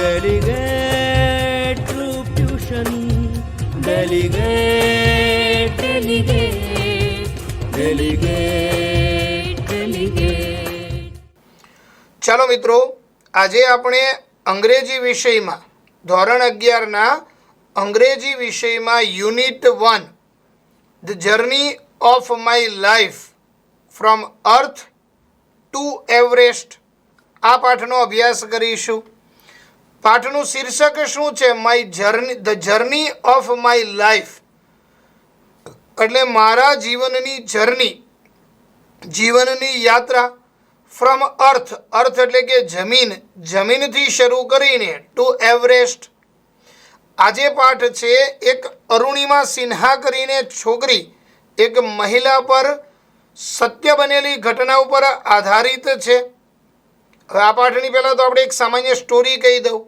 Delegate troop tuition. Delegate, delegate, delegate, delegate. ચાલો મિત્રો, આજે આપણે અંગ્રેજી વિષયમાં ધોરણ 11ના અંગ્રેજી વિષયમાં unit 1 the journey of my life from earth to Everest આ પાઠનો અભ્યાસ કરીશું. પાઠનું શીર્ષક શું છે? My journey, the journey of my life, એટલે મારા જીવનની જર્ની, જીવનની યાત્રા. ફ્રોમ અર્થ, અર્થ એટલે કે જમીન, જમીનથી શરૂ કરીને ટુ એવરેસ્ટ. આજે પાઠ છે એક અરુણિમા સિન્હા કરીને છોકરી, એક મહિલા પર સત્ય બનેલી ઘટના ઉપર આધારિત છે. હવે આ પાઠની પહેલાં તો આપણે એક સામાન્ય સ્ટોરી કહી દઉં,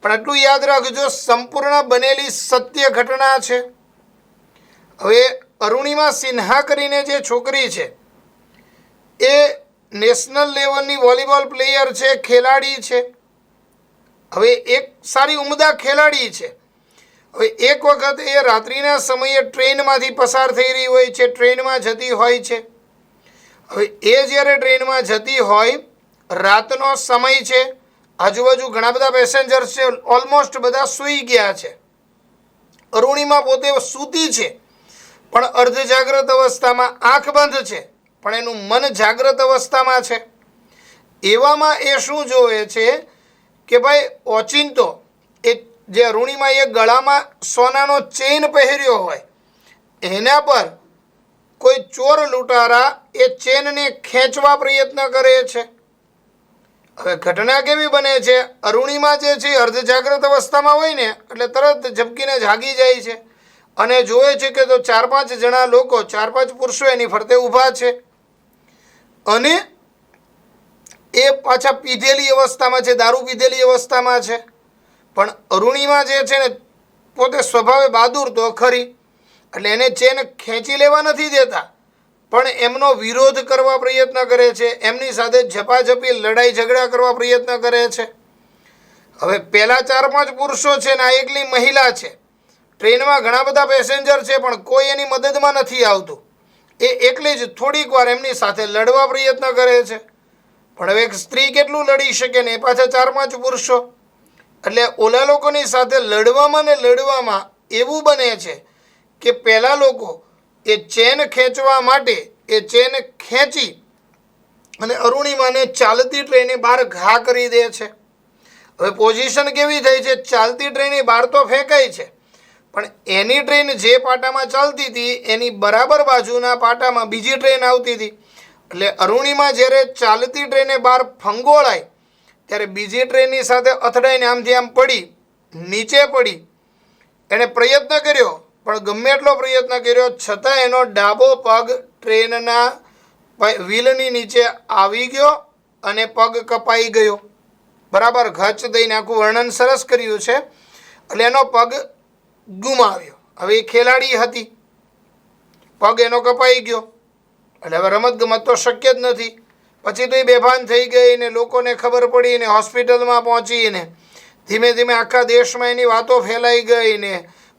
પણ આટલું યાદ રાખજો, સંપૂર્ણ બનેલી સત્ય ઘટના છે. હવે અરુણિમા સિન્હા કરીને જે છોકરી છે એ નેશનલ લેવલની વોલીબોલ પ્લેયર છે, ખેલાડી છે. હવે એક સારી ઉમદા ખેલાડી છે. હવે એક વખત એ રાત્રિના સમયે ટ્રેનમાંથી પસાર થઈ રહી હોય છે, ટ્રેનમાં જતી હોય છે. હવે એ જ્યારે ટ્રેનમાં જતી હોય, રાતનો સમય છે, આજુબાજુ ઘણા બધા પેસેન્જર છે, ઓલમોસ્ટ બધા સૂઈ ગયા છે. અરુણિમા પોતે સૂતી છે, પણ અર્ધ જાગ્રત અવસ્થામાં, આંખ બંધ છે, પણ એનું મન જાગ્રત અવસ્થામાં છે. એવામાં એ શું જોવે છે કે ભાઈ ઓચિંતો એ જે અરુણિમાએ ગળામાં સોનાનો ચેઇન પહેર્યો હોય, એના પર કોઈ ચોર લૂંટારા એ ચેનને ખેંચવા પ્રયત્ન કરે છે. હવે ઘટના કેવી બને છે? અરુણિમા જે છે અર્ધ જાગ્રત અવસ્થામાં હોય ને એટલે તરત ઝબકીને જાગી જાય છે અને જોવે છે કે તો 4-5 જણા લોકો, 4-5 પુરુષો એની ફરતે ઊભા છે અને એ પાછા પીધેલી અવસ્થામાં છે, દારૂ પીધેલી અવસ્થામાં છે. પણ અરુણિમા જે છે ને પોતે સ્વભાવે બહાદુર તો ખરી, એટલે એને ચેન ખેંચી લેવા નથી દેતા, પણ એમનો વિરોધ કરવા પ્રયત્ન કરે છે, એમની સાથે ઝપાઝપી લડાઈ ઝઘડા કરવા પ્રયત્ન કરે છે. હવે પહેલાં 4-5 પુરુષો છે ને આ એકલી મહિલા છે. ટ્રેનમાં ઘણા બધા પેસેન્જર છે, પણ કોઈ એની મદદમાં નથી આવતું. એ એકલી જ થોડીક વાર એમની સાથે લડવા પ્રયત્ન કરે છે. પણ હવે એક સ્ત્રી કેટલું લડી શકે ને, એ પાછા 4-5 પુરુષો, એટલે ઓલા લોકોની સાથે લડવામાં ને લડવામાં એવું બને છે કે પહેલાં લોકો એ ચેન ખેંચવા માટે એ ચેન ખેંચી અને અરુણિમાને ચાલતી ટ્રેને બહાર ઘા કરી દે છે. હવે પોઝિશન કેવી થઈ છે? ચાલતી ટ્રેનની બહાર તો ફેંકાય છે, પણ એની ટ્રેન જે પાટામાં ચાલતી હતી એની બરાબર બાજુના પાટામાં બીજી ટ્રેન આવતી હતી. એટલે અરુણિમા જ્યારે ચાલતી ટ્રેને બહાર ફંગોળાય ત્યારે બીજી ટ્રેનની સાથે અથડાઈને આમથી આમ પડી, નીચે પડી. એણે પ્રયત્ન કર્યો, પણ ગમે એટલો પ્રયત્ન કર્યો છતાં એનો ડાબો પગ ટ્રેનના વ્હીલની નીચે આવી ગયો અને પગ કપાઈ ગયો. બરાબર ઘચ દઈને આખું વર્ણન સરસ કર્યું છે. એટલે એનો પગ ગુમાવ્યો. હવે એ ખેલાડી હતી, પગ એનો કપાઈ ગયો, એટલે હવે રમતગમત તો શક્ય જ નથી. પછી તો એ બેભાન થઈ ગઈ ને લોકોને ખબર પડી ને હોસ્પિટલમાં પહોંચીને ધીમે ધીમે આખા દેશમાં એની વાતો ફેલાઈ ગઈ ને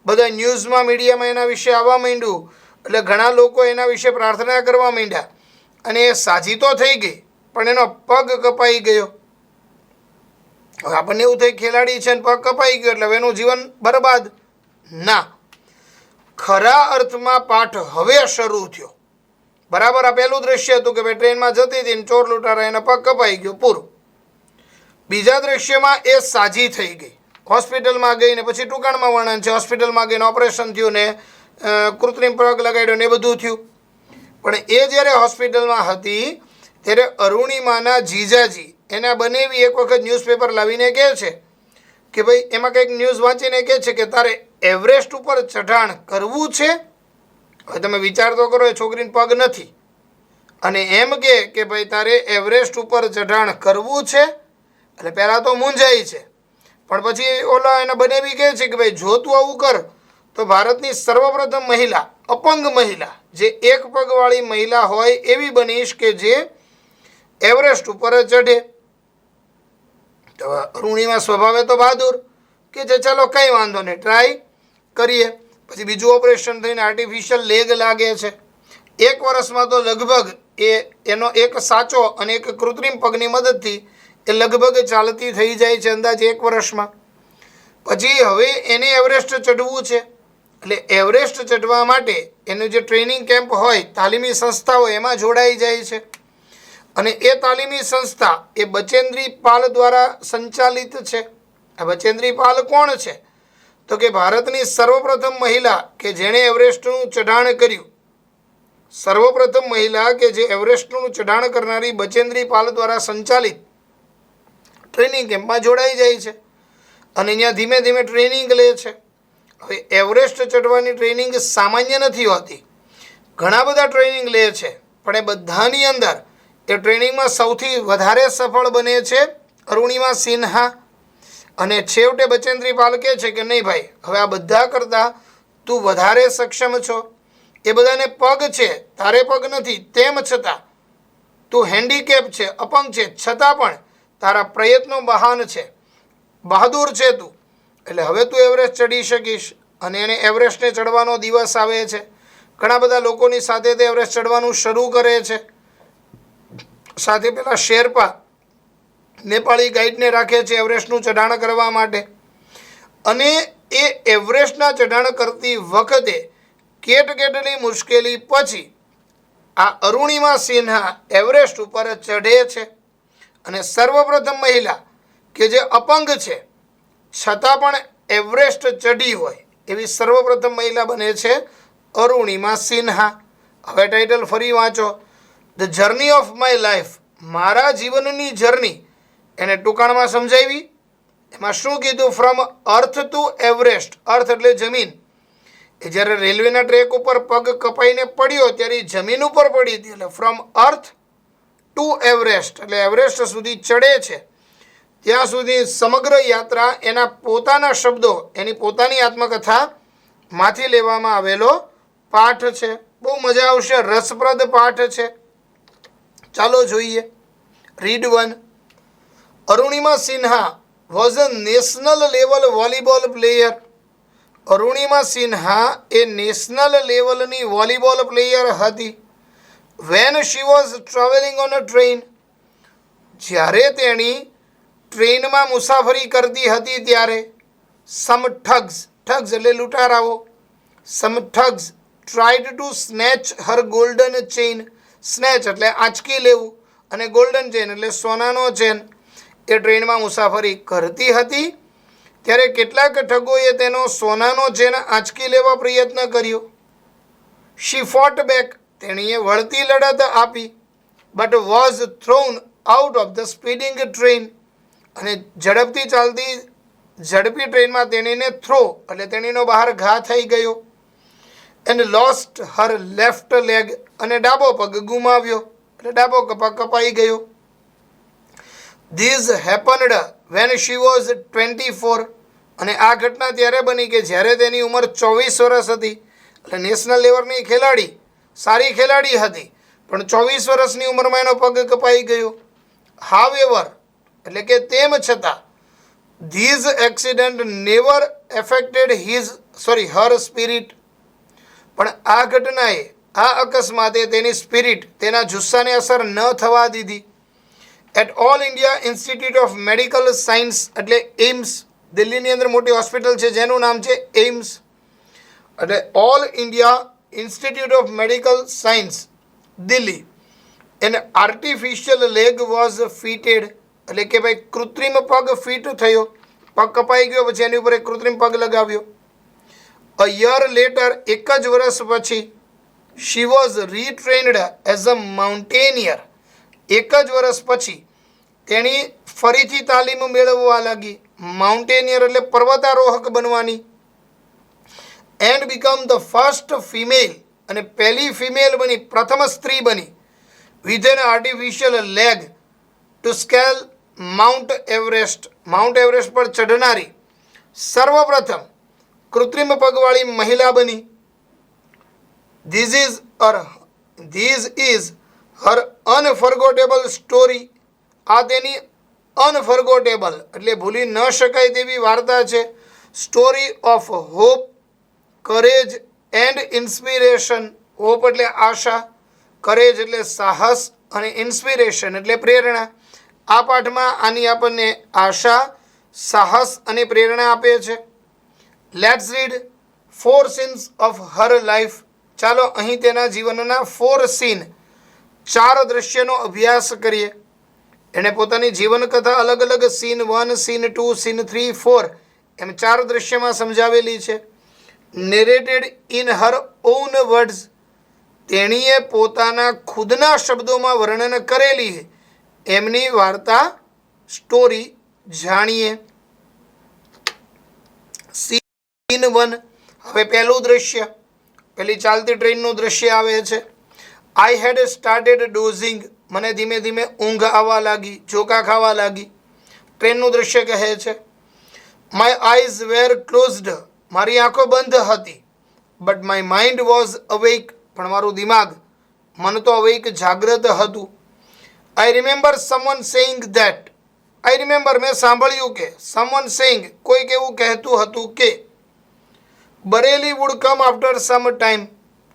બધા ન્યૂઝમાં, મીડિયામાં એના વિશે આવવા માંડ્યું. એટલે ઘણા લોકો એના વિશે પ્રાર્થના કરવા માંડ્યા અને એ સાજી તો થઈ ગઈ, પણ એનો પગ કપાઈ ગયો. હવે આપણને એવું થઈ ખેલાડી છે ને પગ કપાઈ ગયો એટલે હવે એનું જીવન બરબાદ. ના, ખરા અર્થમાં પાઠ હવે શરૂ થયો. બરાબર આ પહેલું દ્રશ્ય હતું કે ભાઈ ટ્રેનમાં જતી હતી ને ચોર લૂંટારા એના પગ કપાઈ ગયો, પૂરું. બીજા દ્રશ્યમાં એ સાજી થઈ ગઈ, હોસ્પિટલમાં ગઈ ને પછી ટૂંકાણમાં વર્ણન છે, હોસ્પિટલમાં ગઈને ઓપરેશન થયું ને કૃત્રિમ પગ લગાડ્યો ને એ બધું થયું. પણ એ જ્યારે હોસ્પિટલમાં હતી ત્યારે અરુણિમાના જીજાજી એના બનેવી એક વખત ન્યૂઝપેપર લાવીને કહે છે કે ભાઈ એમાં કંઈક ન્યૂઝ વાંચીને કહે છે કે તારે એવરેસ્ટ ઉપર ચઢાણ કરવું છે. હવે તમે વિચાર તો કરો, એ છોકરીને પગ નથી અને એમ કે ભાઈ તારે એવરેસ્ટ ઉપર ચઢાણ કરવું છે. એટલે પહેલાં તો મૂંઝાય છે, પણ પછી ઓલા એના બનેવી કહે છે કે ભાઈ જો તું આવું કર તો ભારતની સર્વપ્રથમ મહિલા, અપંગ મહિલા, જે એક પગવાળી મહિલા હોય એવી બનીશ કે જે એવરેસ્ટ ઉપર ચઢે. તો અરુણિમા સ્વભાવે તો બહાદુર કે જે ચાલો કંઈ વાંધો નહીં, ટ્રાય કરીએ. પછી બીજું ઓપરેશન થઈને આર્ટિફિશિયલ લેગ લાગે છે. 1 વર્ષમાં તો લગભગ એનો એક સાચો અને એક કૃત્રિમ પગની મદદથી એ લગભગ ચાલતી થઈ જાય છે અંદાજે 1 વર્ષમાં. પછી હવે એને એવરેસ્ટ ચઢવું છે. એટલે એવરેસ્ટ ચઢવા માટે એનું જે ટ્રેનિંગ કેમ્પ હોય, તાલીમી સંસ્થા હોય, એમાં જોડાઈ જાય છે. અને એ તાલીમી સંસ્થા એ બચેન્દ્રી પાલ દ્વારા સંચાલિત છે. આ બચેન્દ્રી પાલ કોણ છે? તો કે ભારતની સર્વપ્રથમ મહિલા કે જેણે એવરેસ્ટનું ચઢાણ કર્યું. સર્વપ્રથમ મહિલા કે જે એવરેસ્ટનું ચઢાણ કરનારી બચેન્દ્રી પાલ દ્વારા સંચાલિત ટ્રેનિંગ કેમ્પમાં જોડાઈ જાય છે અને અહીંયા ધીમે ધીમે ટ્રેનિંગ લે છે. હવે એવરેસ્ટ ચઢવાની ટ્રેનિંગ સામાન્ય નથી હોતી, ઘણા બધા ટ્રેનિંગ લે છે, પણ એ બધાની અંદર એ ટ્રેનિંગમાં સૌથી વધારે સફળ બને છે અરુણિમા સિન્હા. અને છેવટે બચેન્દ્રી પાલ કહે છે કે નહીં ભાઈ, હવે આ બધા કરતાં તું વધારે સક્ષમ છો. એ બધાને પગ છે, તારે પગ નથી, તેમ છતાં તું હેન્ડીકેપ છે, અપંગ છે, છતાં પણ તારા પ્રયત્નો મહાન છે, બહાદુર છે તું. એટલે હવે તું એવરેસ્ટ ચડી શકીશ. અને એને એવરેસ્ટને ચડવાનો દિવસ આવે છે. ઘણા બધા લોકોની સાથે તે એવરેસ્ટ ચડવાનું શરૂ કરે છે. સાથે પેલા શેરપા નેપાળી ગાઈડને રાખે છે એવરેસ્ટનું ચઢાણ કરવા માટે. અને એ એવરેસ્ટના ચઢાણ કરતી વખતે કેટલી મુશ્કેલી પછી આ અરુણિમા સિન્હા એવરેસ્ટ ઉપર ચઢે છે. અને સર્વપ્રથમ મહિલા કે જે અપંગ છે છતાં પણ એવરેસ્ટ ચઢી હોય એવી સર્વપ્રથમ મહિલા બને છે અરુણિમા સિન્હા. હવે ટાઇટલ ફરી વાંચો, the journey of my life, મારા જીવનની જર્ની એને ટૂંકાણમાં સમજાવી. એમાં શું કીધું? From earth to Everest. Earth એટલે જમીન. એ જ્યારે રેલવેના ટ્રેક ઉપર પગ કપાઈને પડ્યો ત્યારે જમીન ઉપર પડી હતી. એટલે ફ્રોમ અર્થ ટુ એવરેસ્ટ એટલે એવરેસ્ટ સુધી ચડે છે ત્યાં સુધી સમગ્ર યાત્રા એના પોતાના શબ્દો, એની પોતાની આત્મકથામાંથી લેવામાં આવેલો પાઠ છે. બહુ મજા આવશે, રસપ્રદ પાઠ છે. ચાલો જોઈએ. Read 1. Arunima Sinha was a national level volleyball player. Arunima Sinha એ નેશનલ લેવલની વોલીબોલ પ્લેયર હતી. When she was travelling on a train, જ્યારે તેણી ટ્રેનમાં મુસાફરી કરતી હતી ત્યારે સમ ઠગ્સ, ઠગ્સ એટલે લૂંટારાઓ, some thugs tried to snatch her golden chain. Snatch એટલે આંચકી લેવું અને ગોલ્ડન ચેન એટલે સોનાનો ચેન. એ ટ્રેનમાં મુસાફરી કરતી હતી ત્યારે કેટલાક ઠગોએ તેનો સોનાનો ચેન આંચકી લેવા પ્રયત્ન કર્યો. શી ફોટ બેક, તેણીએ વળતી લડત આપી. But was thrown out of the speeding train, અને ઝડપથી ચાલતી ઝડપી ટ્રેનમાં તેણીને થ્રો એટલે તેણીનો બહાર ઘા થઈ ગયો. And lost her left leg, અને ડાબો પગ ગુમાવ્યો એટલે ડાબો પગ કપાઈ ગયો. These happened when she was 24, અને આ ઘટના ત્યારે બની કે જ્યારે તેની ઉંમર 24 વર્ષ હતી. એટલે નેશનલ લેવલની ખેલાડી, સારી ખેલાડી હતી, પણ 24 વર્ષની ઉંમરમાં એનો પગ કપાઈ ગયો. હાવેવર એટલે કે તેમ છતાં these accident never affected her spirit, પણ આ ઘટનાએ, આ અકસ્માતે તેની સ્પિરિટ, તેના જુસ્સાને અસર ન થવા દીધી. At all India institute of medical science એટલે એઇમ્સ, દિલ્હીની અંદર મોટી હોસ્પિટલ છે જેનું નામ છે એઇમ્સ. એટલે all India institute of medical science Delhi. An artificial leg was fitted, એટલે કે ભાઈ કૃત્રિમ પગ ફિટ થયો. પગ કપાઈ ગયો પછી એની ઉપર એક કૃત્રિમ પગ લગાવ્યો. અ યર લેટર, એક જ વર્ષ પછી, she was retrained as a mountaineer, એક જ વર્ષ પછી તેણી ફરીથી તાલીમ મેળવવા લાગી. માઉન્ટેનિયર એટલે પર્વતારોહક બનવાની. And become the first female, અને પહેલી ફિમેલ બની, પ્રથમ સ્ત્રી બની, with an artificial leg to scale Mount Everest, Mount Everest પર ચઢનારી સર્વપ્રથમ કૃત્રિમ પગવાળી મહિલા બની. These is her unforgettable story, આ તેની અનફર્ગોટેબલ એટલે ભૂલી ન શકાય તેવી વાર્તા છે. Story of hope, courage and inspiration. Hope એટલે આશા, કરેજ એટલે સાહસ અને ઇન્સ્પિરેશન એટલે પ્રેરણા. આ પાઠમાં આની આપણને આશા, સાહસ અને પ્રેરણા આપે છે. Let's read 4 scenes of her life. ચાલો અહીં તેના જીવનના 4 સીન, 4 દ્રશ્યનો અભ્યાસ કરીએ. એણે પોતાની જીવનકથા અલગ અલગ સીન 1, સીન 2, સીન 3, 4 એમ 4 દ્રશ્યમાં સમજાવેલી છે. નેરેટેડ ઇન હર ઓન વર્ડ્સ. તેણીએ પોતાના ખુદના શબ્દોમાં વર્ણન કરેલી એમની વાર્તા, સ્ટોરી જાણીએ. સીન 1. હવે પહેલું દ્રશ્ય, પેલી ચાલતી ટ્રેનનું દ્રશ્ય આવે છે. આઈ હેડ સ્ટાર્ટેડ ડોઝિંગ. મને ધીમે ધીમે ઊંઘ આવવા લાગી, ઝોકા ખાવા લાગી. ટ્રેનનું દ્રશ્ય કહે છે માય આઈઝ વેર ક્લોઝડ. મારી આંખો બંધ હતી. But my mind was awake. પણ મારું દિમાગ, મન તો અવેક, જાગ્રત હતું. I remember someone saying that. I remember મેં સાંભળ્યું કે, સમવન સેઇંગ કોઈક એવું કહેતું હતું કે, બરેલી વુડ કમ આફ્ટર સમ ટાઈમ.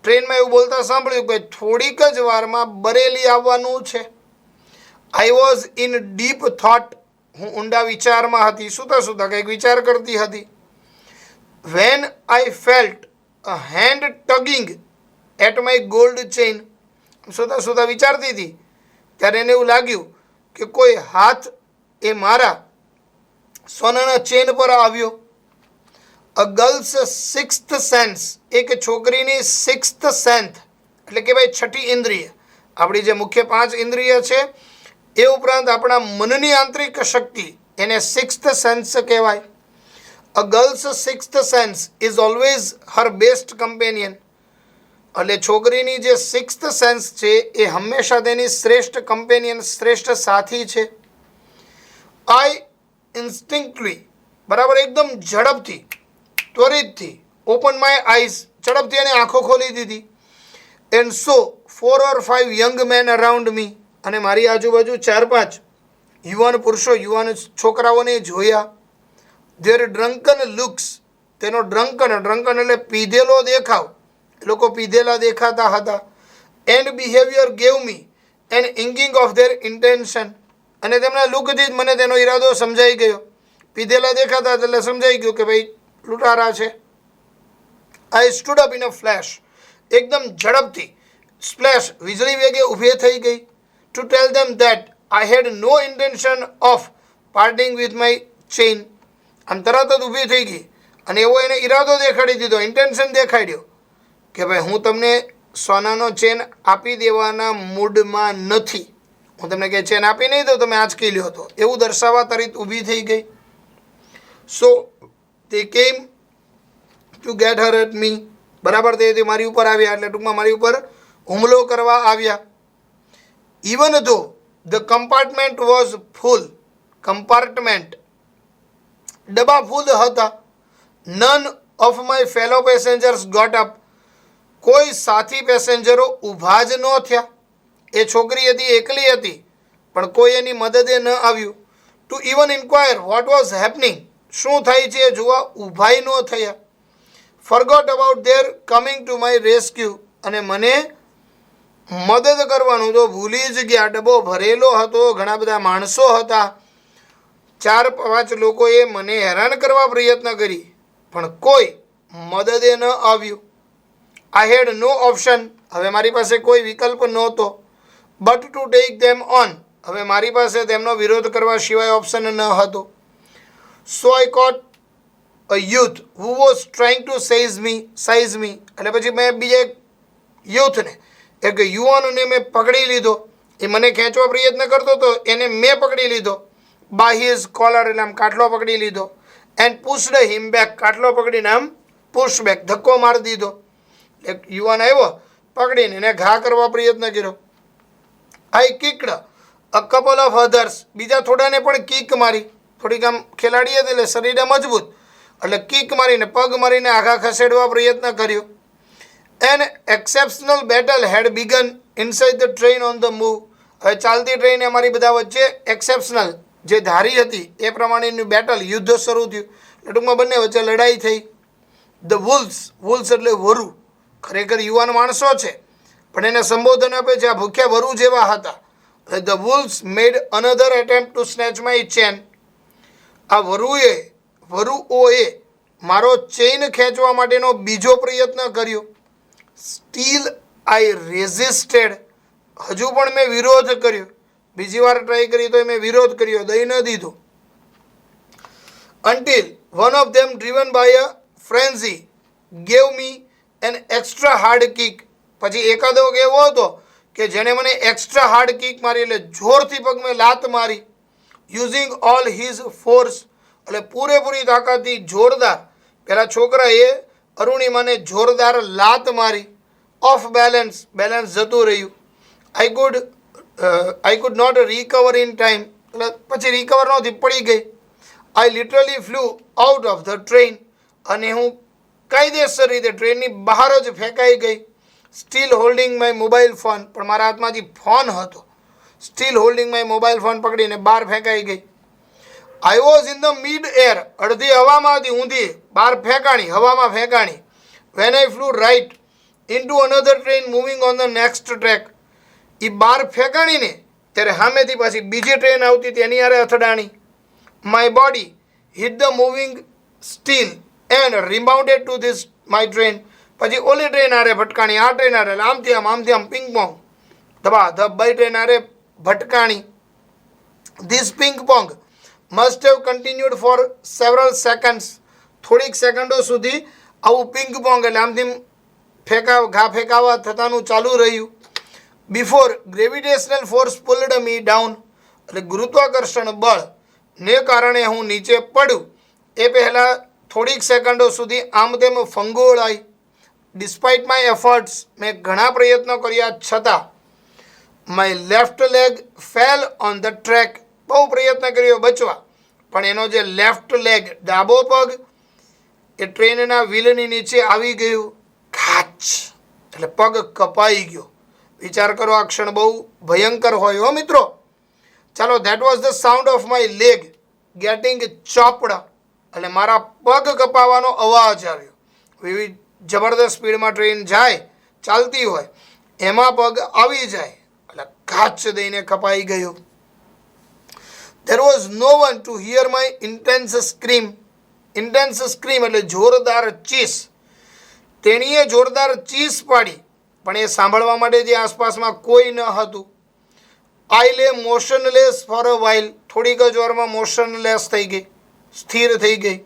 ટ્રેનમાં એવું બોલતા સાંભળ્યું કે થોડીક જ વારમાં બરેલી આવવાનું છે. આઈ વોઝ ઇન ડીપ થોટ. હું ઊંડા વિચારમાં હતી, સૂતા સૂતા કંઈક વિચાર કરતી હતી. When I felt a hand tugging at my gold chain. સૂતા સૂતા વિચારતી હતી ત્યારે એને એવું લાગ્યું કે કોઈ હાથ એ મારા સોનાના ચેન પર આવ્યો. અ ગર્લ્સ સિક્સ્થ સેન્સ. એક છોકરીની સિક્સ્થ સેન્સ એટલે કે ભાઈ છઠ્ઠી ઇન્દ્રિય. આપણી જે મુખ્ય 5 ઇન્દ્રિય છે એ ઉપરાંત આપણા મનની આંતરિક શક્તિ, એને સિક્સ્થ સેન્સ કહેવાય. A girl's sixth sense is always her best companion. એટલે છોકરીની જે સિક્સ્થ સેન્સ છે એ હંમેશા તેની શ્રેષ્ઠ કમ્પેનિયન, શ્રેષ્ઠ સાથી છે. આઈ ઇન્સ્ટિંક્ટલી, બરાબર એકદમ ઝડપથી, ત્વરિતથી, ઓપન માય આઈઝ, ઝડપથી એને આંખો ખોલી દીધી. And saw 4 or 5 young men around me. અને મારી આજુબાજુ 4-5 યુવાન પુરુષો, યુવાન છોકરાઓને જોયા. Their drunken looks. તેનો ડ્રંકન એટલે પીધેલો દેખાવ, એ લોકો પીધેલા દેખાતા હતા. And behaviour gave me an inkling of their intention. અને તેમના લુકથી જ મને તેનો ઈરાદો સમજાઈ ગયો. પીધેલા દેખાતા એટલે સમજાઈ ગયું કે ભાઈ લૂંટારા છે. I stood up in a flash. એકદમ ઝડપથી, સ્પ્લેશ, વીજળી વેગે ઊભી થઈ ગઈ. To tell them that I had no intention of parting with my chain. આમ તરત જ ઊભી થઈ ગઈ અને એવો એને ઈરાદો દેખાડી દીધો, ઇન્ટેન્શન દેખાડ્યો કે ભાઈ હું તમને સોનાનો ચેન આપી દેવાના મૂડમાં નથી. હું તમને કે ચેન આપી નહીં દઉં, તમે આંચકી લ્યો તો, એવું દર્શાવવા તરત ઊભી થઈ ગઈ. સો તે came to get her at me. બરાબર, તે મારી ઉપર આવ્યા, એટલે ટૂંકમાં મારી ઉપર હુમલો કરવા આવ્યા. Even though the compartment was full. Compartment ડબ્બા ફૂલ હતા. None of my fellow passengers got up. કોઈ સાથી પેસેન્જરો ઊભા જ ન થયા. એ છોકરી હતી, એકલી હતી, પણ કોઈ એની મદદે ન આવ્યું. Two even inquire what was happening. શું થાય છે એ જોવા ઊભાઈ ન થયા. Forgot about their coming to my rescue. અને મને મદદ કરવાનું તો ભૂલી જ ગયા. ડબ્બો ભરેલો હતો, ઘણા બધા માણસો હતા. 4-5 લોકોએ મને હેરાન કરવા પ્રયત્ન કરી, પણ કોઈ મદદે ન આવ્યું. આઈ હેડ નો ઓપ્શન. હવે મારી પાસે કોઈ વિકલ્પ નહોતો. But to take them on. હવે મારી પાસે તેમનો વિરોધ કરવા સિવાય ઓપ્શન ન હતો. So I caught a youth who was trying to seize me. એટલે પછી મેં બીજા એક યુથને, એક યુવાનને મેં પકડી લીધો. એ મને ખેંચવા પ્રયત્ન કરતો હતો, એને મેં પકડી લીધો. બાય હિઝ કોલર, એટલે આમ કાટલો પકડી લીધો. And pushed him back. કાટલો પકડીને આમ પુશ બેક, ધક્કો મારી દીધો. એક યુવાન આવ્યો, પકડીને એને ઘા કરવા પ્રયત્ન કર્યો. આઈ કિકડ અ કપલ ઓફ અધર્સ. બીજા થોડાને પણ કિક મારી. થોડીક આમ ખેલાડી હતી એટલે શરીરે મજબૂત, એટલે કિક મારીને, પગ મારીને આઘા ખસેડવા પ્રયત્ન કર્યો. An exceptional battle had begun inside the train on the move. હવે ચાલતી ટ્રેન અમારી બધા વચ્ચે એક્સેપ્શનલ, જે ધારી હતી એ પ્રમાણેનું બેટલ યુદ્ધ શરૂ થયું. ટૂંકમાં બંને વચ્ચે લડાઈ થઈ. ધ વુલ્સ એટલે વરુ, ખરેખર યુવાન માણસો છે પણ એને સંબોધન આપે છે આ ભૂખ્યા વરુ જેવા હતા. The wolves made another attempt two snatch my chain. આ વરુઓએ મારો ચેઇન ખેંચવા માટેનો બીજો પ્રયત્ન કર્યો. સ્ટીલ આઈ રેઝિસ્ટેડ, હજુ પણ મેં વિરોધ કર્યો. બીજી વાર ટ્રાય કરી તો મેં વિરોધ કર્યો, દઈ ન દીધો. until one of them driven by a frenzy gave me an extra hard kick. પછી એકાદો એવો હતો કે જેણે મને એક્સ્ટ્રા હાર્ડ કિક મારી, એટલે જોરથી પગ મેં લાત મારી. યુઝિંગ ઓલ હિઝ ફોર્સ, એટલે પૂરેપૂરી તાકાતથી જોરદાર. પેલા છોકરાએ અરુણિમાને જોરદાર લાત મારી. ઓફ બેલેન્સ જતું રહ્યું. I could not recover in time, એટલે પછી રિકવર નહોતી, પડી ગઈ. I literally flew out of the train, અને હું કાયદેસર રીતે ટ્રેનની બહાર જ ફેંકાઈ ગઈ. Still holding my mobile phone, પણ મારા હાથમાં જે ફોન હતો, still holding my mobile phone પકડીને બહાર ફેંકાઈ ગઈ. I was in the mid air, અડધી હવામાં હતી, ઊંધી બહાર ફેંકાણી, હવામાં ફેંકાણી. When I flew right into another train moving on the next track. એ બહાર ફેંકાણીને ત્યારે સામેથી પાછી બીજી ટ્રેન આવતી તેની હારે અથડાણી. My body hit the moving steel and rebounded to this my train. પછી ઓલી ટ્રેન હારે ભટકાણી, આ ટ્રેન હારે, આમથી આમ પિંગ પોંગ ધબા ધબ બાઈ ટ્રેન હારે ભટકાણી. This ping pong must have continued for several seconds. થોડીક સેકન્ડો સુધી આવું પિંગ પોંગ એટલે આમથી ઘા ફેંકાવા થતાનું ચાલુ રહ્યું. બિફોર ગ્રેવિટેશનલ ફોર્સ પુલ્ડ મી ડાઉન, એટલે ગુરુત્વાકર્ષણ બળ ને કારણે હું નીચે પડું એ પહેલાં થોડીક સેકન્ડો સુધી આમ તેમ ફંગોળાઈ. ડિસ્પાઇટ માય એફર્ટ્સ, મેં ઘણા પ્રયત્નો કર્યા છતાં my left leg fell on the track. બહુ પ્રયત્ન કર્યો બચવા, પણ એનો જે લેફ્ટ લેગ ડાબો પગ એ ટ્રેનના વ્હીલની નીચે આવી ગયું. ખાચ, એટલે પગ કપાઈ ગયો. વિચાર કરો, આ ક્ષણ બહુ ભયંકર હોય હો મિત્રો. ચાલો, that was the sound of my leg getting chopped, એટલે મારા પગ કપાવાનો અવાજ આવ્યો. વિવિધ જબરદસ્ત સ્પીડમાં ટ્રેન જાય, ચાલતી હોય, એમાં પગ આવી જાય એટલે કાચ દઈને કપાઈ ગયો. there was no one to hear my intense scream એટલે જોરદાર ચીસ. તેણીએ જોરદાર ચીસ પાડી, પણ એ સાંભળવા માટે જે આસપાસમાં કોઈ ન હતું. આઈ લે મોશનલેસ ફોર અ વાઇલ, થોડીક જ વારમાં મોશનલેસ થઈ ગઈ, સ્થિર થઈ ગઈ.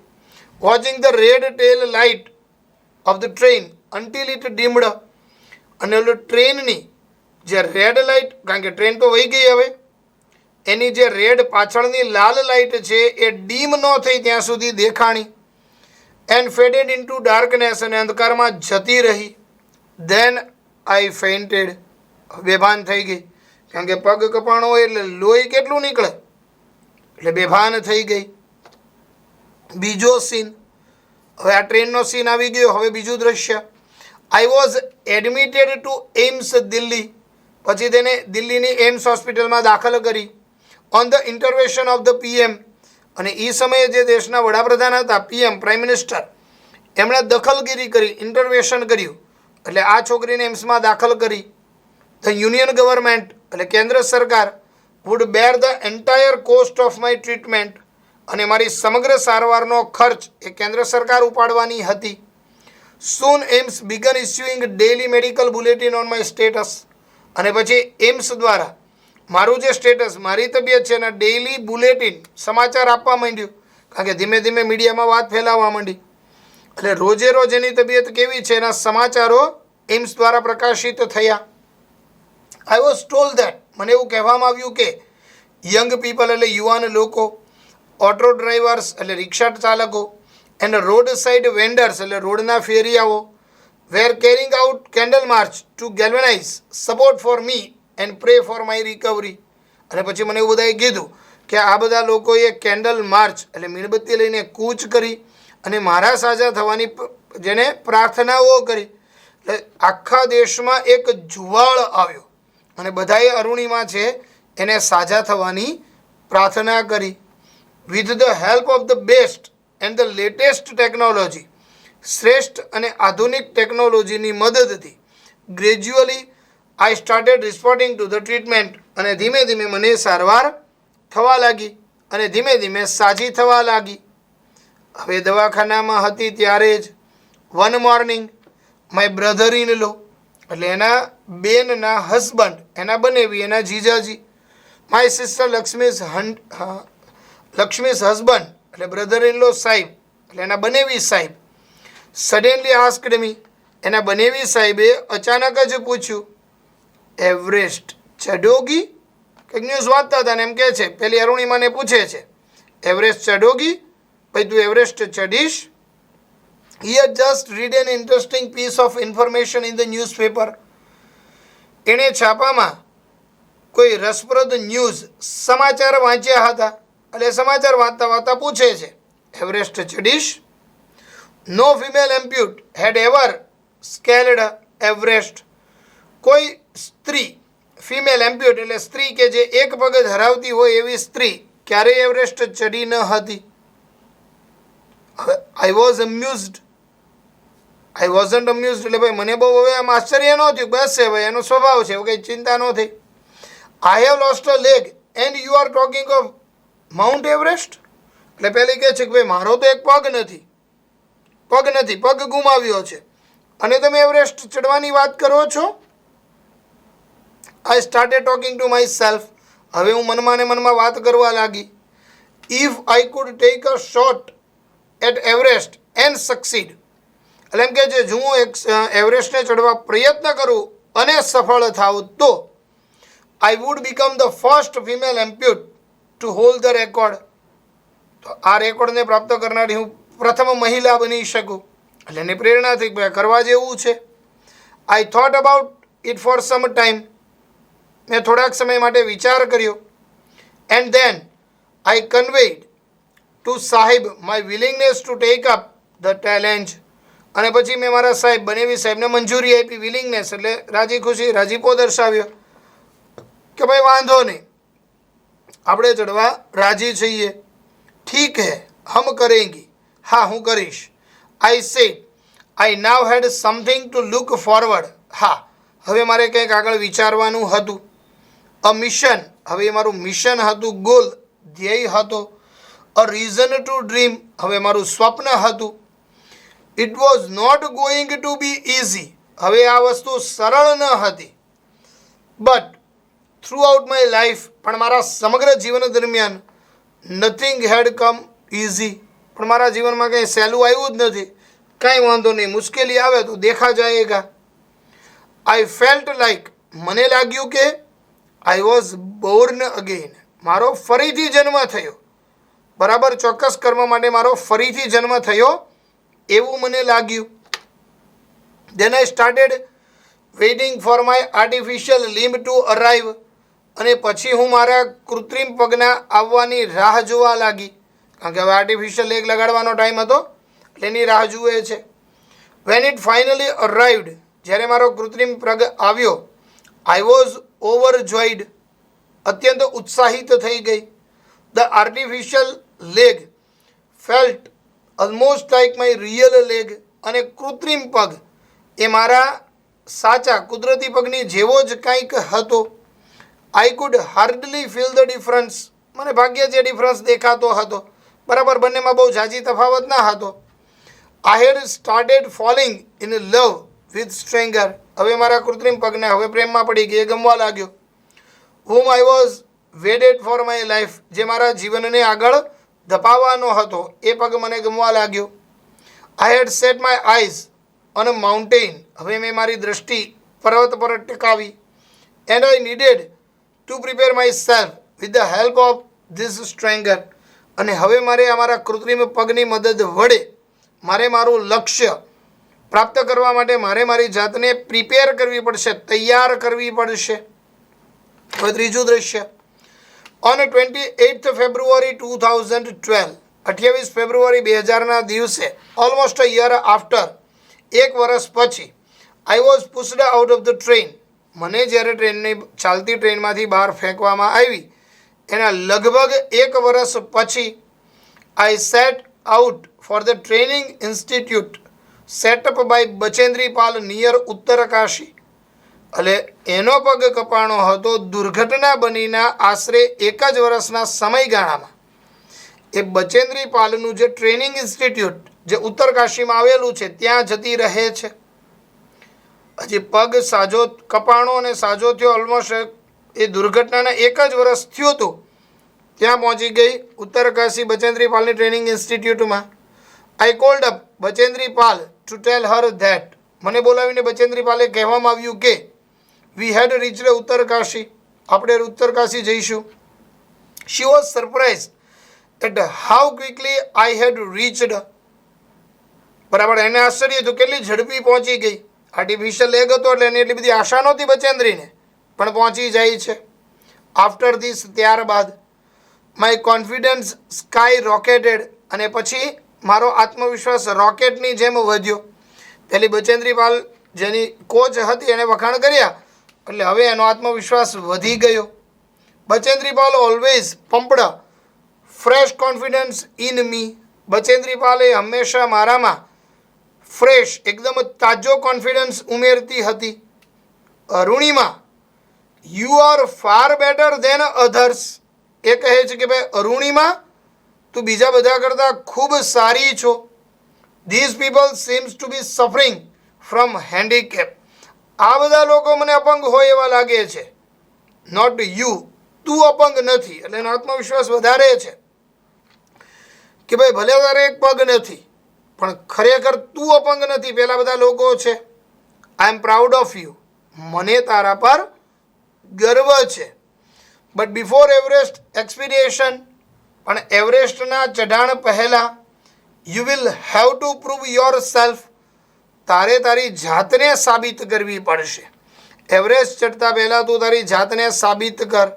Watching the red tail light of the train until it dimmed, અને ઓલો ટ્રેનની જે રેડ લાઇટ, કારણ કે ટ્રેન તો વહી ગઈ હવે, એની જે રેડ પાછળની લાલ લાઇટ છે એ ડીમ ન થઈ ત્યાં સુધી દેખાણી. એન્ડ ફેડેડ ઇન્ટુ ડાર્કનેસ, અને અંધકારમાં જતી રહી. ધેન આઈ ફેઇન્ટેડ, બેભાન થઈ ગઈ, કારણ કે પગ કપાણો હોય એટલે લોહી કેટલું નીકળે, એટલે બેભાન થઈ ગઈ. બીજો સીન, હવે આ ટ્રેનનો સીન આવી ગયો. હવે બીજું દ્રશ્ય. I was admitted to AIIMS Delhi, પછી તેને દિલ્હીની એમ્સ હોસ્પિટલમાં દાખલ કરી. On the intervention of the PM, અને એ સમયે જે દેશના વડાપ્રધાન હતા, પીએમ પ્રાઇમ મિનિસ્ટર, એમણે દખલગીરી કરી, ઇન્ટરવેશન કર્યું, એટલે આ છોકરીને એમ્સમાં દાખલ કરી. ધ યુનિયન ગવર્મેન્ટ, એટલે કેન્દ્ર સરકાર, would bear the entire cost of my treatment, અને મારી સમગ્ર સારવારનો ખર્ચ એ કેન્દ્ર સરકાર ઉપાડવાની હતી. Soon AIIMS began issuing daily medical bulletin on my status, અને પછી એમ્સ દ્વારા મારું જે સ્ટેટસ, મારી તબિયત છે એના ડેઇલી બુલેટિન સમાચાર આપવા માંડ્યું, કારણ કે ધીમે ધીમે મીડિયામાં વાત ફેલાવવા માંડી. એટલે રોજે રોજ એની તબિયત કેવી છે એના સમાચારો એમ્સ દ્વારા પ્રકાશિત થયા. આઈ વોઝ ટોલ્ડ ધેટ, મને એવું કહેવામાં આવ્યું કે યંગ પીપલ એટલે યુવાન લોકો, ઓટો ડ્રાઈવર્સ એટલે રિક્ષા ચાલકો, એન્ડ રોડ સાઇડ વેન્ડર્સ એટલે રોડના ફેરિયાઓ, were carrying out candle march to galvanize support for me and pray for my recovery. અને પછી મને એવું બધાએ કીધું કે આ બધા લોકોએ કેન્ડલ માર્ચ એટલે મીણબત્તી લઈને કૂચ કરી અને મારા સાજા થવાની જેને પ્રાર્થનાઓ કરી. એટલે આખા દેશમાં એક જુવાળ આવ્યો અને બધાએ અરુણિમા છે એને સાજા થવાની પ્રાર્થના કરી. With the help of the best and the latest technology, શ્રેષ્ઠ અને આધુનિક ટેકનોલોજીની મદદથી gradually I started responding to the treatment, અને ધીમે ધીમે મને સારવાર થવા લાગી અને ધીમે ધીમે સાજી થવા લાગી. હવે દવાખાનામાં હતી ત્યારે જ one morning my brother in law, એટલે એના બેનના હસબન્ડ, એના બનેવી, એના જીજાજી, માય સિસ્ટર લક્ષ્મીઝ હસબન્ડ, એટલે બ્રધર ઇન લો સાહેબ, એટલે એના બનેવી સાહેબ, સડનલી આસ્ક્ડ મી, એના બનેવી સાહેબે અચાનક જ પૂછ્યું, એવરેસ્ટ ચઢોગી? કંઈક ન્યૂઝ વાંચતા હતા ને એમ કહે છે, પેલી અરુણિમાને પૂછે છે, એવરેસ્ટ ચઢોગી? ભાઈ તું Everest ચઢીશ? He had just read an interesting piece of information in the newspaper. એણે છાપામાં કોઈ રસપ્રદ ન્યૂઝ, સમાચાર વાંચ્યા હતા, એટલે સમાચાર વાંચતા વાંચતા પૂછે છે, એવરેસ્ટ ચઢીશ? નો ફિમેલ એમ્પ્યુટ હેડ એવર સ્કેલ્ડ એવરેસ્ટ. કોઈ સ્ત્રી, ફિમેલ એમ્પ્યુટ એટલે સ્ત્રી કે જે એક પગ ધરાવતી હોય એવી સ્ત્રી ક્યારેય એવરેસ્ટ ચઢી ન હતી. I was અમ્યુઝડ. આઈ વોઝન્ટ અમ્યુઝડ એટલે ભાઈ મને બહુ હવે આમ આશ્ચર્ય ન થયું, બસ છે ભાઈ એનો સ્વભાવ છે, કંઈ ચિંતા ન થઈ. I have lost a leg and you are talking of Mount Everest? એટલે પહેલી કહે છે કે ભાઈ મારો તો એક પગ નથી, પગ ગુમાવ્યો છે અને તમે એવરેસ્ટ ચડવાની વાત કરો છો? I started talking to myself. હવે હું મનમાં ને મનમાં વાત કરવા લાગી. If I could take a shot at Everest and succeed, એટલે એમ કે છે જો હું એવરેસ્ટને ચડવા પ્રયત્ન કરું અને સફળ થાઉં તો I would become the first female amputee to hold the record. તો આ રેકોર્ડને પ્રાપ્ત કરનારી હું પ્રથમ મહિલા બની શકું. એટલે એની પ્રેરણા થઈ ભાઈ કરવા જેવું છે. I thought about it for some time. મેં થોડાક સમય માટે વિચાર કર્યો. એન્ડ ધેન આઈ કન્વેડ ટુ સાહેબ my willingness to take up the challenge. અને પછી મેં મારા સાહેબ, બનેવી સાહેબને મંજૂરી આપી. વિલિંગનેસ એટલે રાજી ખુશી, રાજીપો દર્શાવ્યો કે ભાઈ વાંધો નહીં, આપણે ચડવા રાજી છીએ. ઠીક હે, હમ કરેંગી, હા હું કરીશ. I said I now had something to look forward. હા, હવે મારે કંઈક આગળ વિચારવાનું હતું. અ મિશન, હવે એ મારું મિશન હતું, ગોલ, ધ્યેય હતો. અ રીઝન ટુ ડ્રીમ, હવે મારું સ્વપ્ન હતું. It was not going to be easy, હવે આ વસ્તુ સરળ ન હતી. But throughout my life, પણ મારા સમગ્ર જીવન દરમિયાન નથિંગ હેડ કમ ઇઝી, પણ મારા જીવનમાં કંઈ સહેલું આવ્યું જ નથી. કાંઈ વાંધો નહીં, મુશ્કેલી આવે તો દેખા જાયેગા. આઈ ફેલ્ટ લાઈક, મને લાગ્યું કે આઈ વોઝ બોર્ન અગેન, મારો ફરીથી જન્મ થયો. બરાબર, ચોક્કસ કર્મ માટે મારો ફરીથી જન્મ થયો એવું મને લાગ્યું. Then I started waiting for my artificial limb to arrive, અને પછી હું મારા કૃત્રિમ પગના આવવાની રાહ જોવા લાગી. કારણ કે હવે આર્ટિફિશિયલ લેગ લગાડવાનો ટાઈમ હતો એટલે એની રાહ જુએ છે. વેન ઇટ ફાઇનલી અરાઇવડ, જ્યારે મારો કૃત્રિમ પગ આવ્યો, આઈ વોઝ ઓવરજોઈડ, અત્યંત ઉત્સાહિત થઈ ગઈ. The artificial leg felt almost like my real leg, અને કૃત્રિમ પગ એ મારા સાચા કુદરતી પગની જેવો જ કંઈક હતો. I could hardly feel the difference, મને ભાગ્યે જે ડિફરન્સ દેખાતો હતો. બરાબર, બંનેમાં બહુ ઝાઝી તફાવત ના હતો. I had started falling in love with stranger, હવે મારા કૃત્રિમ પગને હવે પ્રેમમાં પડી ગઈ, ગમવા લાગ્યો. Hmm I was wedded for my life, જે મારા જીવનને આગળ ધપાવવાનો હતો એ પગ મને ગમવા લાગ્યો. I had set my eyes on a mountain, હવે મેં મારી દૃષ્ટિ પર્વત પર ટકાવી. And I needed to prepare myself with the help of this stranger, અને હવે મારે અમારા કૃત્રિમ પગની મદદ વડે મારે મારું લક્ષ્ય પ્રાપ્ત કરવા માટે મારે મારી જાતને પ્રિપેર કરવી પડશે, તૈયાર કરવી પડશે. હવે ત્રીજું દ્રશ્ય. ઓન 28 ફેબ્રુઆરી 2012, 28 ફેબ્રુઆરી 2000ના દિવસે, ઓલમોસ્ટ અ યર આફ્ટર, એક વર્ષ પછી, I was pushed out of the train, મને જ્યારે ચાલતી ટ્રેનમાંથી બહાર ફેંકવામાં આવી એના લગભગ 1 વર્ષ પછી I set out for the training institute set up by Bachendri Pal near Uttarkashi. એટલે એનો પગ કપાણો હતો દુર્ઘટના બનીના આશરે 1 જ વર્ષના સમયગાળામાં. એ બચેન્દ્રી પાલનું જે ટ્રેનિંગ ઇન્સ્ટિટ્યૂટ જે ઉત્તરકાશીમાં આવેલું છે ત્યાં જતી રહે છે. હજી પગ સાજો કપાણો અને સાજો થયો, ઓલમોસ્ટ એ દુર્ઘટનાના 1 જ વર્ષ થયું હતું ત્યાં પહોંચી ગઈ ઉત્તરકાશી બચેન્દ્રી પાલની ટ્રેનિંગ ઇન્સ્ટિટ્યૂટમાં. I called up Bachendri Pal to tell her that. મને બોલાવીને બચેન્દ્રી પાલે કહેવામાં આવ્યું કે વી હેડ રીચડ ઉત્તરકાશી, આપણે ઉત્તરકાશી જઈશું. She was surprise at how quickly I had reached. બરાબર, એને આશ્ચર્ય હતું કેટલી ઝડપી પહોંચી ગઈ. આર્ટિફિશિયલ લેગ હતો એટલે એની એટલી બધી આશા નહોતી બચેન્દ્રીને, પણ પહોંચી જાય છે. આફ્ટર ધીસ, ત્યારબાદ માય કોન્ફિડન્સ સ્કાય રોકેટેડ, અને પછી મારો આત્મવિશ્વાસ રોકેટની જેમ વધ્યો. પહેલી બચેન્દ્રી પાલ જેની કોચ હતી એને વખાણ કર્યા એટલે હવે એનો આત્મવિશ્વાસ વધી ગયો. Bachendri Pal always pumped fresh confidence in me. Bachendri પાલે હંમેશા મારામાં ફ્રેશ એકદમ તાજો કોન્ફિડન્સ ઉમેરતી હતી. Arunima you are far better than others. એ કહે છે કે ભાઈ અરુણિમા તું બીજા બધા કરતાં ખૂબ સારી છો. These people seems to be suffering from handicap. આ બધા લોકો મને અપંગ હોય એવા લાગે છે. નોટ યુ, તું અપંગ નથી. એટલે એનો આત્મવિશ્વાસ વધારે છે કે ભાઈ ભલે તારે એક પગ નથી પણ ખરેખર તું અપંગ નથી, પેલા બધા લોકો છે. આઈ એમ પ્રાઉડ ઓફ યુ. મને તારા પર ગર્વ છે. બટ બિફોર એવરેસ્ટ એક્સપિડિશન, પણ એવરેસ્ટના ચઢાણ પહેલાં you will have to prove your self. તારે તારી જાતને સાબિત કરવી પડશે. એવરેસ્ટ ચડતા પહેલાં તું તારી જાતને સાબિત કર.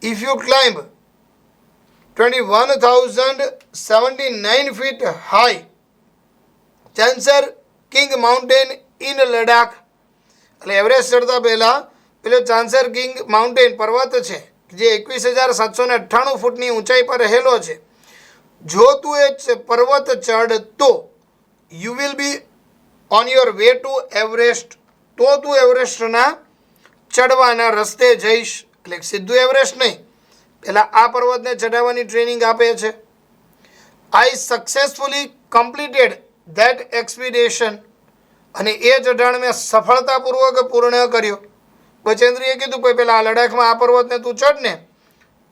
If you climb 21,079 feet high Chamser Kangri mountain in Ladakh. એટલે એવરેસ્ટ ચડતા પહેલાં પેલો ચાન્સર કિંગ માઉન્ટેન પર્વત છે જે 21,798 ફૂટની ઊંચાઈ પર રહેલો છે. જો તું એ પર્વત ચડ તો you will be on your way to Everest. તો તું એવરેસ્ટના ચડવાના રસ્તે જઈશ. એટલે સીધું એવરેસ્ટ નહીં, પહેલાં આ પર્વતને ચડાવવાની ટ્રેનિંગ આપે છે. આઈ સક્સેસફુલી કમ્પ્લીટેડ ધેટ એક્સપિડિશન. અને એ ચઢાણ મેં સફળતાપૂર્વક પૂર્ણ કર્યો. બચેન્દ્રીએ કીધું ભાઈ પેલા આ લડાખમાં આ પર્વતને તું ચડ ને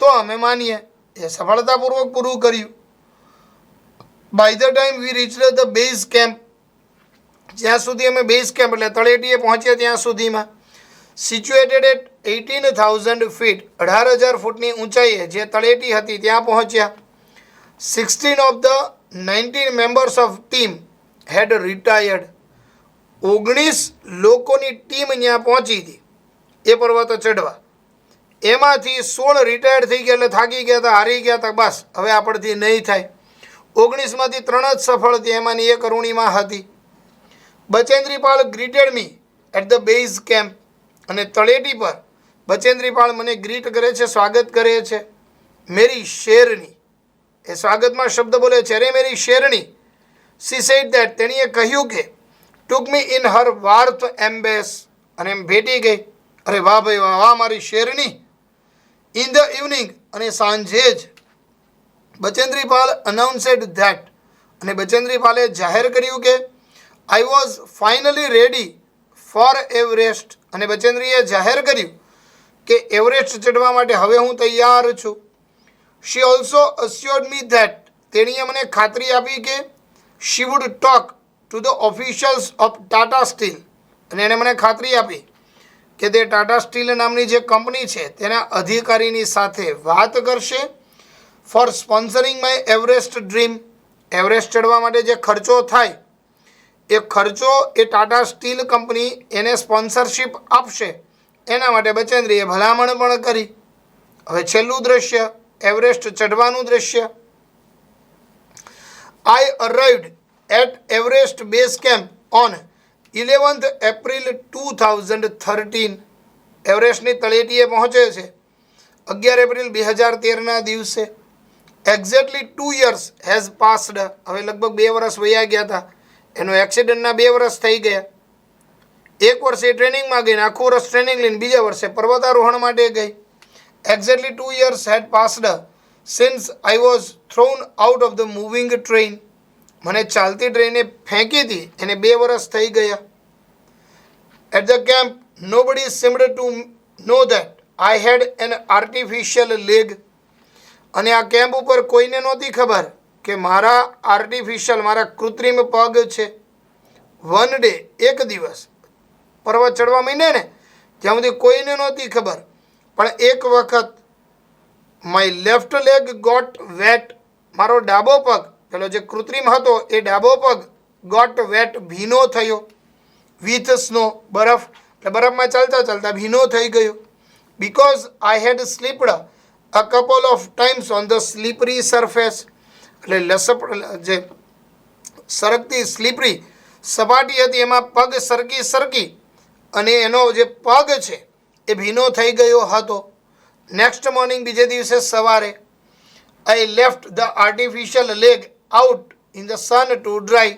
તો અમે માનીએ. એ સફળતાપૂર્વક પૂરું કર્યું. By the time we reached the base camp. જ્યાં સુધી અમે બેઝ કેમ્પ એટલે તળેટીએ પહોંચ્યા ત્યાં સુધીમાં સિચ્યુએટેડ એટ 18,000 ફીટ, 18,000 ફૂટની ઊંચાઈએ જે તળેટી હતી ત્યાં પહોંચ્યા. 16 of the 19 members of team had retired. 19 લોકોની ટીમ ત્યાં પહોંચી હતી એ પર્વત ચડવા. એમાંથી 16 રિટાયર્ડ થઈ ગયા, એટલે થાકી ગયા હતા, હારી ગયા હતા, બસ હવે આપણથી નહીં થાય. 19માંથી 3 જ સફળ હતી, એમાંની એક અરુણિમા હતી. Bachendri Pal greeted me at the base camp. અને તળેટી પર બચેન્દ્રી પાલ મને ગ્રીટ કરે છે, સ્વાગત કરે છે. મેરી શેરની, એ સ્વાગતમાં શબ્દ બોલે છે, અરે મેરી શેરની. સી સેડ ધેટ, તેણીએ કહ્યું કે ટુક મી ઇન હર વાર્થ એમ્બેસ. અને એમ ભેટી ગઈ. અરે વાહ ભાઈ વાહ, વાહ મારી શેરની. ઇન ધ ઇવનિંગ, અને સાંજે જ બચેન્દ્રી પાલ અનાઉન્સેડ ધેટ. અને બચેન્દ્રી પાલે જાહેર કર્યું કે I was finally ready for Everest. અને બચેન્દ્રીએ જાહેર કર્યું કે એવરેસ્ટ ચડવા માટે હવે હું તૈયાર છું. શી ઓલ્સો અસ્યોર્ડ મી ધેટ, તેણીએ મને ખાતરી આપી કે she would talk to the officials of Tata steel. અને એણે મને ખાતરી આપી કે તે ટાટા સ્ટીલ નામની જે કંપની છે તેના અધિકારીની સાથે વાત કરશે for sponsoring my Everest dream. Everest ચડવા માટે જે ખર્ચો થાય એ ખર્ચો એ ટાટા સ્ટીલ કંપની એને સ્પોન્સરશિપ આપશે. એના માટે બચેન્દ્રીએ ભલામણ પણ કરી. હવે છેલ્લું દ્રશ્ય, એવરેસ્ટ ચઢવાનું દ્રશ્ય. I arrived at Everest base camp on 11th April 2013. એવરેસ્ટની તળેટીએ પહોંચે છે 11 એપ્રિલ 2013ના દિવસે. Exactly 2 years has passed. હવે લગભગ 2 વર્ષ વયા ગયા હતા. એનો એક્સિડન્ટના 2 વર્ષ થઈ ગયા. 1 વર્ષ એ ટ્રેનિંગમાં ગઈ ને આખું વર્ષ ટ્રેનિંગ લઈને બીજા વર્ષે પર્વતારોહણ માટે ગઈ. Exactly 2 years had passed since I was thrown out of the moving train. મને ચાલતી ટ્રેને ફેંકી હતી એને 2 વર્ષ થઈ ગયા. At the camp nobody seemed to know that I had an artificial leg. અને આ કેમ્પ ઉપર કોઈને નહોતી ખબર કે મારા કૃત્રિમ પગ છે. વન ડે, એક દિવસ પર્વત ચડવા માંડ્યા ને ત્યાં સુધી કોઈને નહોતી ખબર. પણ એક વખત my left leg got wet. મારો ડાબો પગ, પેલો જે કૃત્રિમ હતો એ ડાબો પગ ગોટ વેટ, ભીનો થયો. વિથ સ્નો, બરફ, એટલે બરફમાં ચાલતા ચાલતા ભીનો થઈ ગયો. Because I had slipped a couple of times on the slippery surface. એટલે જે સરકતી સ્લીપરી સપાટી હતી એમાં પગ સરકી અને એનો જે પગ છે એ ભીનો થઈ ગયો હતો. નેક્સ્ટ મોર્નિંગ, બીજે દિવસે સવારે, I left the artificial leg out in the sun to dry.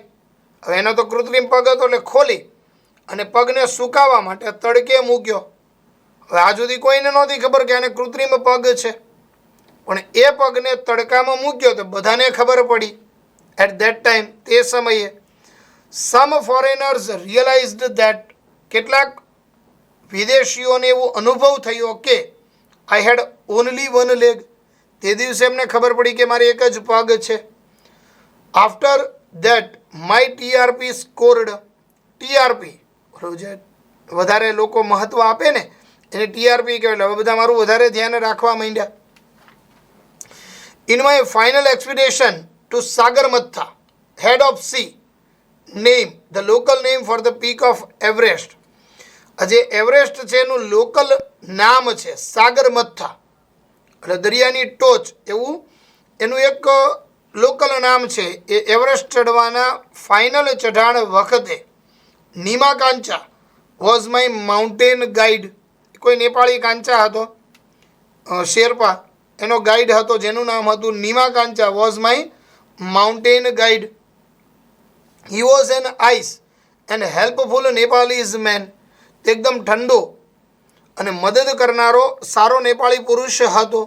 હવે એનો તો કૃત્રિમ પગ હતો એટલે ખોલી અને પગને સુકાવા માટે તડકે મૂક્યો. હવે આ સુધી કોઈને નહોતી ખબર કે આને કૃત્રિમ પગ છે, પણ એ પગને તડકામાં મૂક્યો તો બધાને ખબર પડી. એટ ધેટ ટાઈમ, તે સમયે, સમ ફોરેનર્સ રિયલાઇઝડ ધેટ, કેટલાક વિદેશીઓને એવો અનુભવ થયો કે આઈ હેડ ઓનલી વન લેગ. તે દિવસે એમને ખબર પડી કે મારી એક જ પગ છે. After that my TRP scored. TRP જે વધારે લોકો મહત્વ આપે ને એને ટીઆરપી કહેવાય. એટલે હવે બધા મારું વધારે ધ્યાન રાખવા માંડ્યા. In my final expedition to Sagarmatha, head of sea, name the local name for the peak of Everest. જે એવરેસ્ટ છે એનું લોકલ નામ છે સાગરમથા, એટલે દરિયાની ટોચ એવું એનું એક લોકલ નામ છે. એ એવરેસ્ટ ચડવાના ફાઇનલ ચઢાણ વખતે Nima Kancha was my mountain guide. કોઈ નેપાળી કાંચા હતો, શેરપા, એનો ગાઈડ હતો જેનું નામ હતું Nima Kancha. Was my mountain guide. He was an ice and helpful Nepalese man. તે એકદમ ઠંડો અને મદદ કરનારો સારો નેપાળી પુરુષ હતો.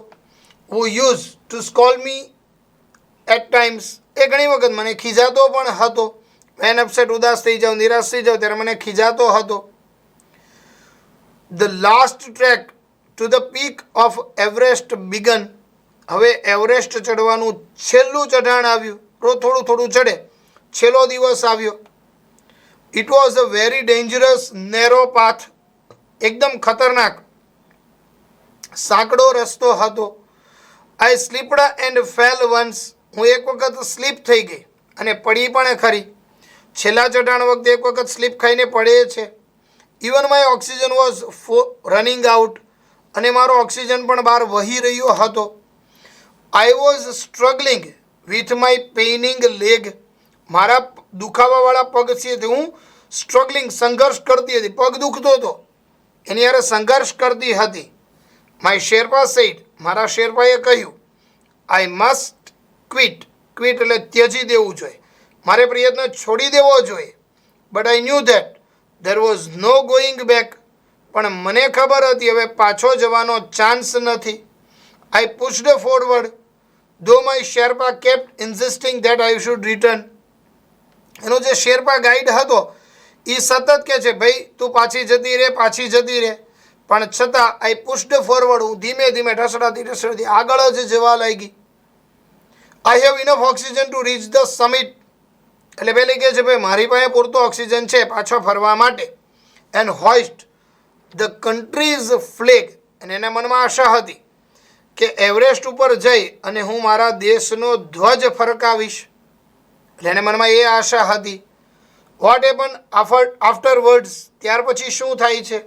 Who used to scold me at times. એ ઘણી વખત મને ખીજાતો પણ હતો. વેન અપસેટ, ઉદાસ થઈ જાઉં, નિરાશ થઈ જાઉં ત્યારે મને ખીજાતો હતો. The last track to the peak of Everest began. હવે એવરેસ્ટ ચડવાનું છેલ્લું ચઢાણ આવ્યું. થોડું થોડું ચડે, છેલ્લો દિવસ આવ્યો. It was a very dangerous narrow path. એકદમ ખતરનાક સાંકડો રસ્તો હતો. આઈ સ્લીપ્ડ એન્ડ ફેલ વન્સ. હું એક વખત સ્લીપ થઈ ગઈ અને પડી પણ ખરી. છેલ્લા ચઢાણ વખતે એક વખત સ્લીપ ખાઈને પડે છે. Even my oxygen was running out. અને મારો ઓક્સિજન પણ બહાર વહી રહ્યો હતો. I was struggling with my paining leg. મારા દુખાવાવાળા પગ છે હું સ્ટ્રગલિંગ, સંઘર્ષ કરતી હતી. પગ દુખતો હતો એની યારે સંઘર્ષ કરતી હતી. My Sherpa said. મારા શેરપાએ કહ્યું, આઈ મસ્ટ ક્વિટ. ક્વિટ એટલે ત્યજી દેવું જોઈએ, મારે પ્રયત્ન છોડી દેવો જોઈએ. But I knew that there was no going back. પણ મને ખબર હતી હવે પાછો જવાનો ચાન્સ નથી. I pushed forward though my sherpa kept insisting that I should return. એનો જે શેરપા ગાઈડ હતો એ સતત કહે છે, ભાઈ તું પાછી જતી રહે. પણ છતાં આઈ પુશ્ડ ફોરવર્ડ, હું ધીમે ધીમે ઢસડાતી આગળ જ જવા લાગી. I have enough oxygen to reach the summit. એટલે પહેલી કહે છે, ભાઈ મારી પાસે પૂરતો ઓક્સિજન છે પાછો ફરવા માટે. And હોઇસ્ટ the countries flag. અને એના મનમાં આશા હતી કે એવરેસ્ટ ઉપર જઈ અને હું મારા દેશનો ધ્વજ ફરકાવીશ. એટલે એને મનમાં એ આશા હતી. What happen afterwards. ત્યાર પછી શું થાય છે?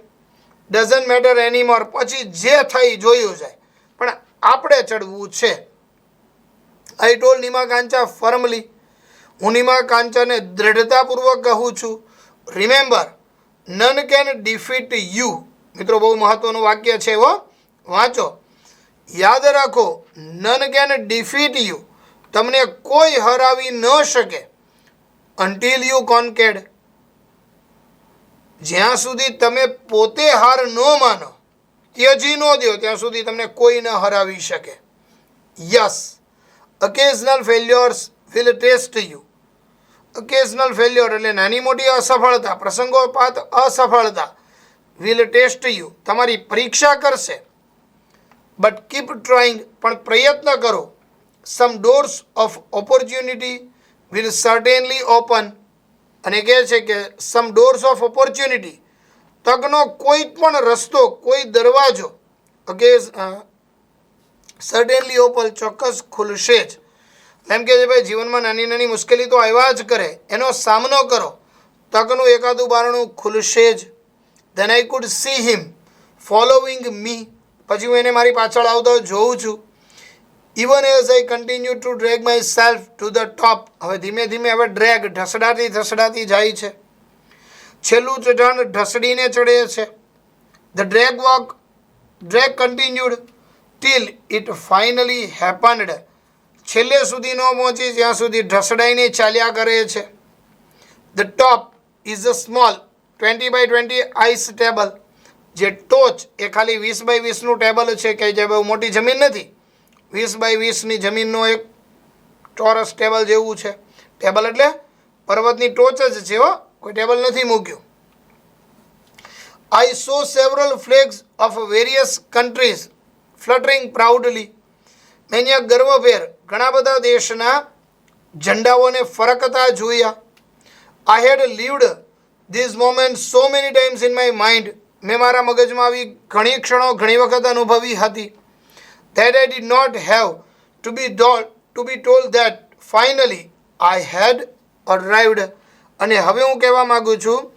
Doesn't matter anymore. પછી જે થઈ જોયું જાય, પણ આપણે ચડવું છે. I told Nima Kancha firmly. હું નીમા કાંચાને દ્રઢતાપૂર્વક કહું છું, remember none can defeat you. મિત્રો બહુ મહત્વનું વાક્ય છે, હો વાંચો. યાદ રાખો, નન કેન ડિફીટ યુ, તમને કોઈ હરાવી ન શકે, અન્ટિલ યુ કોન્કેડ, જ્યાં સુધી તમે પોતે હાર ન માનો, ત્યજી ન દો, ત્યાં સુધી તમને કોઈ ન હરાવી શકે. Yes, occasional failures will test you. Occasional failure એટલે નાની મોટી અસફળતા, પ્રસંગોપાત અસફળતા, વિલ ટેસ્ટ યુ, તમારી પરીક્ષા કરશે. બટ કીપ ટ્રાઇંગ, પણ પ્રયત્ન કરો. Some doors of opportunity will certainly open, અને કહે છે કે સમ ડોર્સ ઓફ ઓપોર્ચ્યુનિટી, તકનો કોઈ પણ રસ્તો, કોઈ દરવાજો, સર્ટેનલી ઓપન, ચોક્કસ ખુલશે જ. એમ કે છે ભાઈ જીવનમાં નાની નાની મુશ્કેલી તો આવ્યા જ કરે, એનો સામનો કરો, તકનું એકાદું બારણું ખુલશે જ. Then I could see him following me, પછી હું એને મારી પાછળ આવતો જોઉં છું. Even as I continue to drag myself to the top, હવે ધીમે ધીમે હવે ડ્રેગ ઢસડાતી જાય છે. છેલ્લું ચઢાણ ઢસડીને ચડે છે. The drag continued till it finally happened, છેલ્લે સુધી ન પહોંચી જ્યાં સુધી ઢસડાઈને ચાલ્યા કરે છે. The top is a small 20x20 ice table, જે ટોચ એ ખાલી 20x20નું ટેબલ છે, કે જે બહુ મોટી જમીન નથી, 20x20ની જમીનનો એક ચોરસ ટેબલ જેવું છે. ટેબલ એટલે પર્વતની ટોચ જ છે, હો, કોઈ ટેબલ નથી મૂક્યું. I saw several flags of various countries fluttering proudly, મેં અહીંયા ગર્વભેર ઘણા બધા દેશના ઝંડાઓને ફરકતા જોયા. I had lived these moment so many times in my mind, મેં મારા મગજમાં આવી ઘણી ક્ષણો ઘણી વખત અનુભવી હતી. that I did not have to be told that finally I had arrived, અને હવે હું કહેવા માગું છું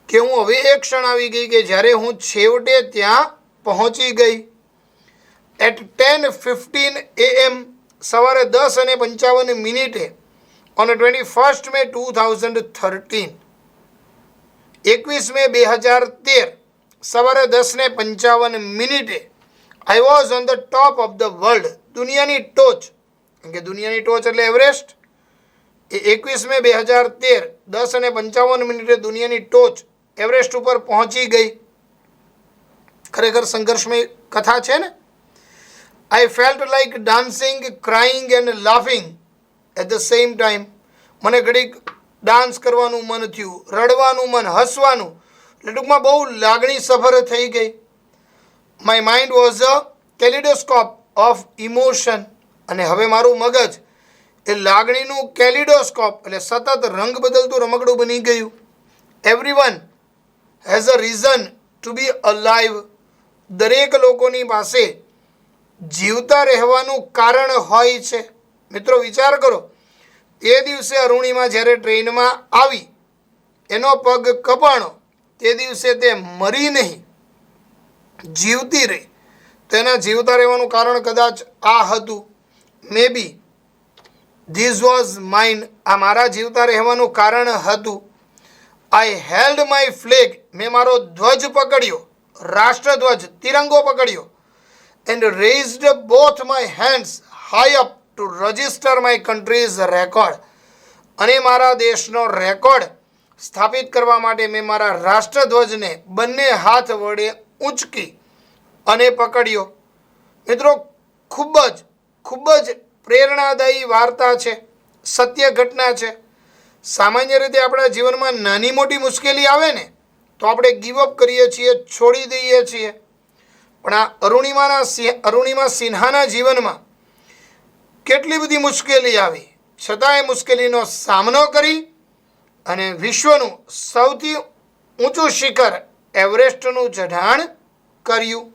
કે હું હવે એક ક્ષણ આવી ગઈ કે જ્યારે હું છેવટે ત્યાં પહોંચી ગઈ. એટ 10:15 AM, સવારે 10:55 ઓન 21 May 2013, 21 મે 2013, સવારે 10:55 I was on the top of the world, દુનિયાની ટોચ, કે દુનિયાની ટોચ એટલે એવરેસ્ટ. એ 21 મે 2013 10:55 દુનિયાની ટોચ એવરેસ્ટ ઉપર પહોંચી ગઈ. ખરેખર સંઘર્ષમય કથા છે ને. I felt like dancing, crying and laughing at the same time, મને ઘડીક ડાન્સ કરવાનું મન થયું, રડવાનું મન, હસવાનું, એટલે ટૂંકમાં બહુ લાગણી સભર થઈ ગઈ. My mind was a kaleidoscope of emotion, અને હવે મારું મગજ એ લાગણીનું કેલિડોસ્કોપ એટલે સતત રંગ બદલતું રમકડું બની ગયું. Everyone has a reason to be alive, દરેક લોકોની પાસે જીવતા રહેવાનું કારણ હોય છે. મિત્રો વિચાર કરો, તે દિવસે અરુણિમા જ્યારે ટ્રેનમાં આવી, એનો પગ કપાણો, તે દિવસે તે મરી નહીં, જીવતી રહી. તેના જીવતા રહેવાનું કારણ કદાચ આ હતું. મે બી ધીસ વોઝ માઇન, આ મારા જીવતા રહેવાનું કારણ હતું. આઈ હેલ્ડ માય ફ્લેગ, મેં મારો ધ્વજ પકડ્યો, રાષ્ટ્રધ્વજ, તિરંગો પકડ્યો. And raised both my hands high up to register my countries record, અને મારા દેશનો રેકોર્ડ સ્થાપિત કરવા માટે મેં મારા રાષ્ટ્રધ્વજને બંને હાથ વડે ઊંચકી અને પકડ્યો. મિત્રો ખૂબ જ પ્રેરણાદાયી વાર્તા છે, સત્ય ઘટના છે. સામાન્ય રીતે આપણા જીવનમાં નાની મોટી મુશ્કેલી આવે ને તો આપણે ગીવઅપ કરીએ છીએ, છોડી દઈએ છીએ. પણ આ અરુણિમા સિન્હાના જીવનમાં કેટલી બધી મુશ્કેલી આવી, છતાં એ મુશ્કેલીનો સામનો કરી અને વિશ્વનું સૌથી ઊંચું શિખર એવરેસ્ટનું ચઢાણ કર્યું.